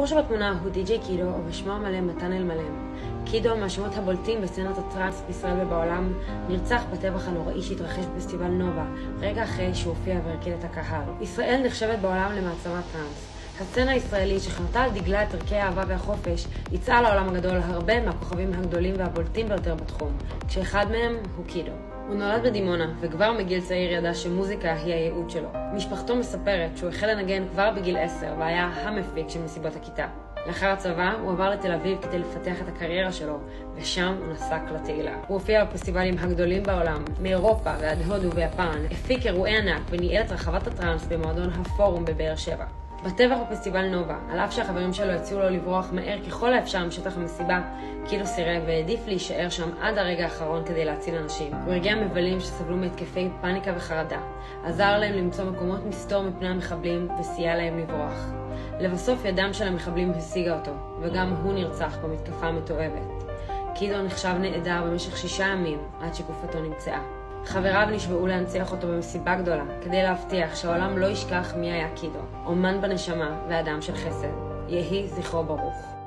הבחור שבתמונה הוא די.ג'יי קידו, או בשמו המלא מתן אלמלם. קידו, מהשמות הבולטים בסצנת הטרנס בישראל ובעולם, נרצח בטבח הנוראי שהתרחש בפסטיבל נובה, רגע אחרי שהוא הופיע והרקיד את הקהל. ישראל נחשבת בעולם למעצמת טרנס. הסצנה הישראלית שחרתה על דגלה את ערכי האהבה והחופש, יצאה לעולם הגדול הרבה מהכוכבים הגדולים והבולטים ביותר בתחום, כשאחד מהם הוא קידו. הוא נולד בדימונה, וכבר מגיל צעיר ידע שמוזיקה היא הייעוד שלו. משפחתו מספרת שהוא החל לנגן כבר בגיל 10, והיה המפיק של מסיבות הכיתה. לאחר הצבא הוא עבר לתל אביב כדי לפתח את הקריירה שלו, ושם הוא נסק לתהילה. הוא הופיע בפסטיבלים הגדולים בעולם, מאירופה ועד הודו ויפן, הפיק אירועי ענק וניהל את רחבת הטרנס במועדון הפורום בבאר שבע. בטבח בפסטיבל נובה, על אף שהחברים שלו הציעו לו לברוח מהר ככל האפשר משטח המסיבה, קידו סירב והעדיף להישאר שם עד הרגע האחרון כדי להציל אנשים. הוא הרגיע מבלים שסבלו מהתקפי פאניקה וחרדה, עזר להם למצוא מקומות מסתור מפני המחבלים וסייע להם לברוח. לבסוף ידם של המחבלים השיגה אותו, וגם הוא נרצח במתקפה המתועבת. קידו נחשב נעדר במשך 6 ימים עד שגופתו נמצאה. חבריו נשבעו להנציח אותו במסיבה גדולה, כדי להבטיח שהעולם לא ישכח מי היה קידו, אומן בנשמה ואדם של חסד. יהי זכרו ברוך.